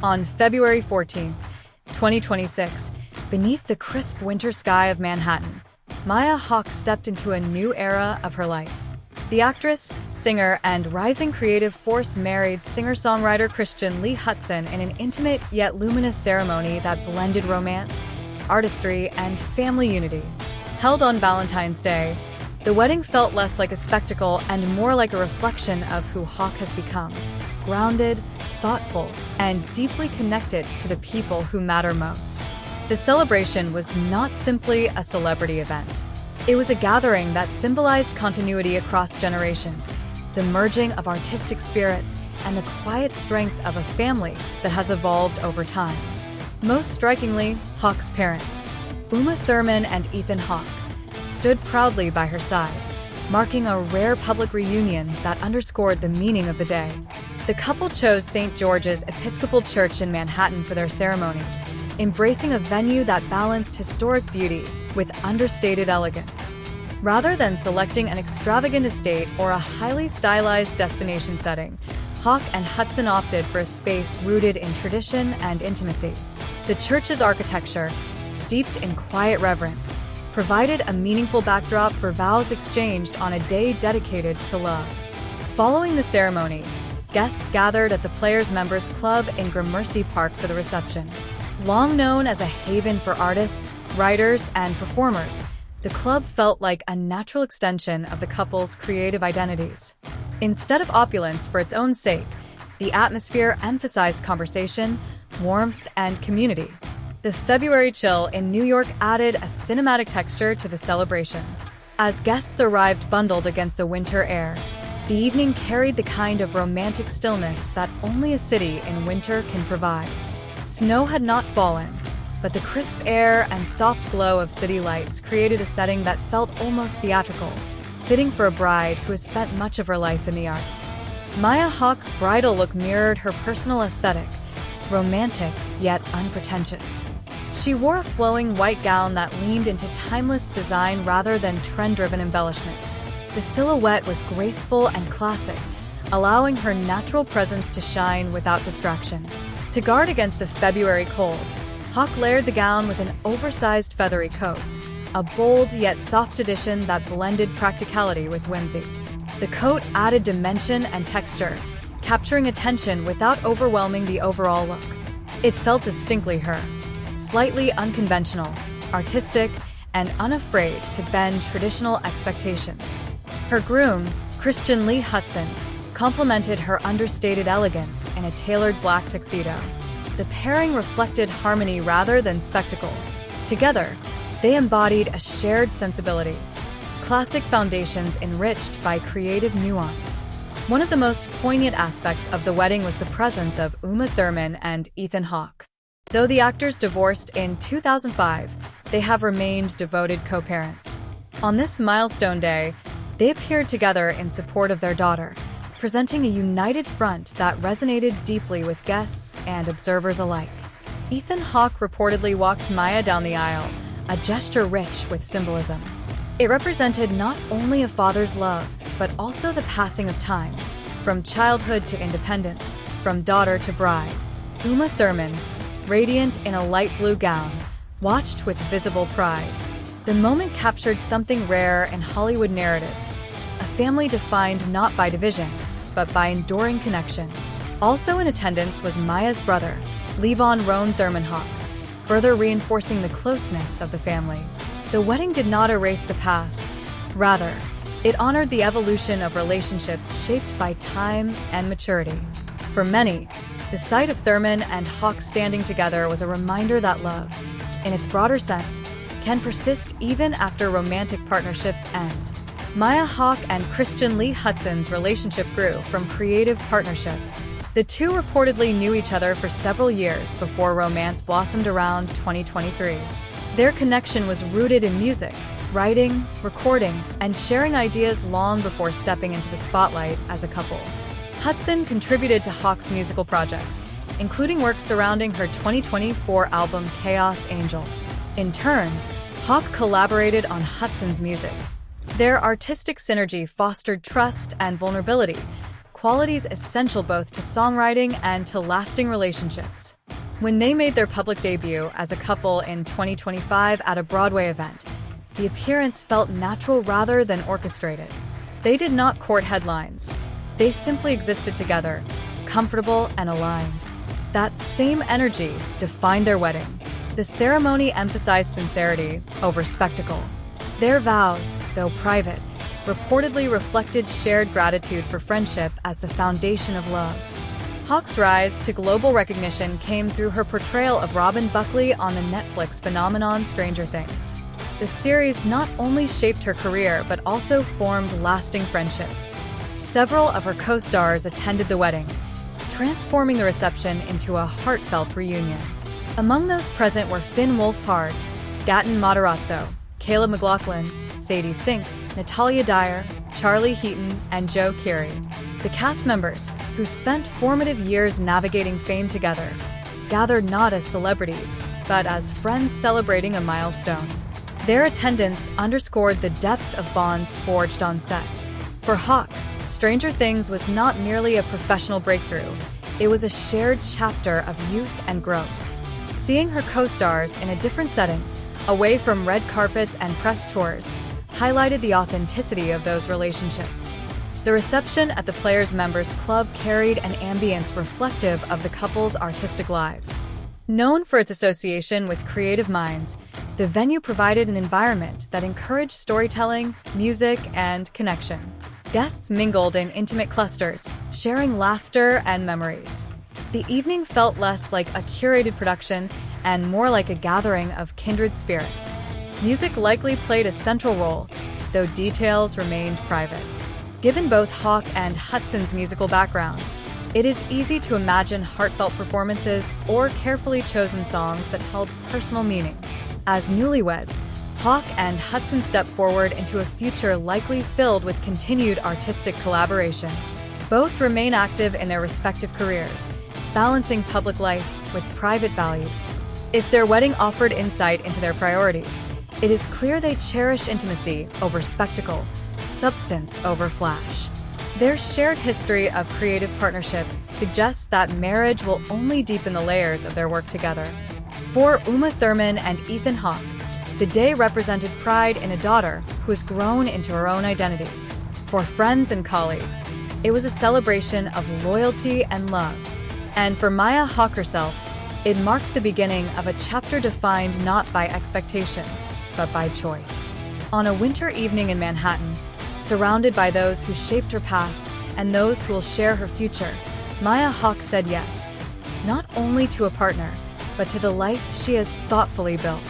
On February 14, 2026, beneath the crisp winter sky of Manhattan, Maya Hawke stepped into a new era of her life. The actress, singer, and rising creative force married singer-songwriter Christian Lee Hutson in an intimate yet luminous ceremony that blended romance, artistry, and family unity. Held on Valentine's Day, the wedding felt less like a spectacle and more like a reflection of who Hawke has become: grounded, thoughtful, and deeply connected to the people who matter most. The celebration was not simply a celebrity event. It was a gathering that symbolized continuity across generations, the merging of artistic spirits, and the quiet strength of a family that has evolved over time. Most strikingly, Hawke's parents, Thurman and Ethan Hawke, stood proudly by her side, marking a rare public reunion that underscored the meaning of the day. The couple chose St. George's Episcopal Church in Manhattan for their ceremony, embracing a venue that balanced historic beauty with understated elegance. Rather than selecting an extravagant estate or a highly stylized destination setting, Hawke and Hutson opted for a space rooted in tradition and intimacy. The church's architecture, steeped in quiet reverence, provided a meaningful backdrop for vows exchanged on a day dedicated to love. Following the ceremony, guests gathered at the Players Members Club in Gramercy Park for the reception. Long known as a haven for artists, writers, and performers, the club felt like a natural extension of the couple's creative identities. Instead of opulence for its own sake, the atmosphere emphasized conversation, warmth, and community. The February chill in New York added a cinematic texture to the celebration. As guests arrived bundled against the winter air, the evening carried the kind of romantic stillness that only a city in winter can provide. Snow had not fallen, but the crisp air and soft glow of city lights created a setting that felt almost theatrical, fitting for a bride who has spent much of her life in the arts. Maya Hawke's bridal look mirrored her personal aesthetic, romantic yet unpretentious. She wore a flowing white gown that leaned into timeless design rather than trend-driven embellishment. The silhouette was graceful and classic, allowing her natural presence to shine without distraction. To guard against the February cold, Hawke layered the gown with an oversized feathery coat, a bold yet soft addition that blended practicality with whimsy. The coat added dimension and texture, capturing attention without overwhelming the overall look. It felt distinctly her, slightly unconventional, artistic, and unafraid to bend traditional expectations. Her groom, Christian Lee Hutson, complemented her understated elegance in a tailored black tuxedo. The pairing reflected harmony rather than spectacle. Together, they embodied a shared sensibility, classic foundations enriched by creative nuance. One of the most poignant aspects of the wedding was the presence of Thurman and Ethan Hawke. Though the actors divorced in 2005, they have remained devoted co-parents. On this milestone day, they appeared together in support of their daughter, presenting a united front that resonated deeply with guests and observers alike. Ethan Hawke reportedly walked Maya down the aisle, a gesture rich with symbolism. It represented not only a father's love, but also the passing of time, from childhood to independence, from daughter to bride. Thurman, radiant in a light blue gown, watched with visible pride. The moment captured something rare in Hollywood narratives, a family defined not by division, but by enduring connection. Also in attendance was Maya's brother, Thurman Hawke, further reinforcing the closeness of the family. The wedding did not erase the past. Rather, it honored the evolution of relationships shaped by time and maturity. For many, the sight of Thurman and Hawke standing together was a reminder that love, in its broader sense, can persist even after romantic partnerships end. Maya Hawke and Christian Lee Hutson's relationship grew from creative partnership. The two reportedly knew each other for several years before romance blossomed around 2023. Their connection was rooted in music, writing, recording, and sharing ideas long before stepping into the spotlight as a couple. Hutson contributed to Hawke's musical projects, including work surrounding her 2024 album Chaos Angel. In turn, Hawke collaborated on Hutson's music. Their artistic synergy fostered trust and vulnerability, qualities essential both to songwriting and to lasting relationships. When they made their public debut as a couple in 2025 at a Broadway event, the appearance felt natural rather than orchestrated. They did not court headlines. They simply existed together, comfortable and aligned. That same energy defined their wedding. The ceremony emphasized sincerity over spectacle. Their vows, though private, reportedly reflected shared gratitude for friendship as the foundation of love. Hawke's rise to global recognition came through her portrayal of Robin Buckley on the Netflix phenomenon Stranger Things. The series not only shaped her career but also formed lasting friendships. Several of her co-stars attended the wedding, transforming the reception into a heartfelt reunion. Among those present were Finn Wolfhard, Gaten Matarazzo, Caleb McLaughlin, Sadie Sink, Natalia Dyer, Charlie Heaton, and Joe Keery. The cast members, who spent formative years navigating fame together, gathered not as celebrities, but as friends celebrating a milestone. Their attendance underscored the depth of bonds forged on set. For Hawke, Stranger Things was not merely a professional breakthrough, it was a shared chapter of youth and growth. Seeing her co-stars in a different setting, away from red carpets and press tours, highlighted the authenticity of those relationships. The reception at the Players Members Club carried an ambience reflective of the couple's artistic lives. Known for its association with creative minds, the venue provided an environment that encouraged storytelling, music, and connection. Guests mingled in intimate clusters, sharing laughter and memories. The evening felt less like a curated production and more like a gathering of kindred spirits. Music likely played a central role, though details remained private. Given both Hawke and Hudson's musical backgrounds, it is easy to imagine heartfelt performances or carefully chosen songs that held personal meaning. As newlyweds, Hawke and Hudson stepped forward into a future likely filled with continued artistic collaboration. Both remain active in their respective careers, balancing public life with private values. If their wedding offered insight into their priorities, it is clear they cherish intimacy over spectacle, substance over flash. Their shared history of creative partnership suggests that marriage will only deepen the layers of their work together. For Uma Thurman and Ethan Hawke, the day represented pride in a daughter who has grown into her own identity. For friends and colleagues, it was a celebration of loyalty and love. And for Maya Hawke herself, it marked the beginning of a chapter defined not by expectation, but by choice. On a winter evening in Manhattan, surrounded by those who shaped her past and those who will share her future, Maya Hawke said yes, not only to a partner, but to the life she has thoughtfully built.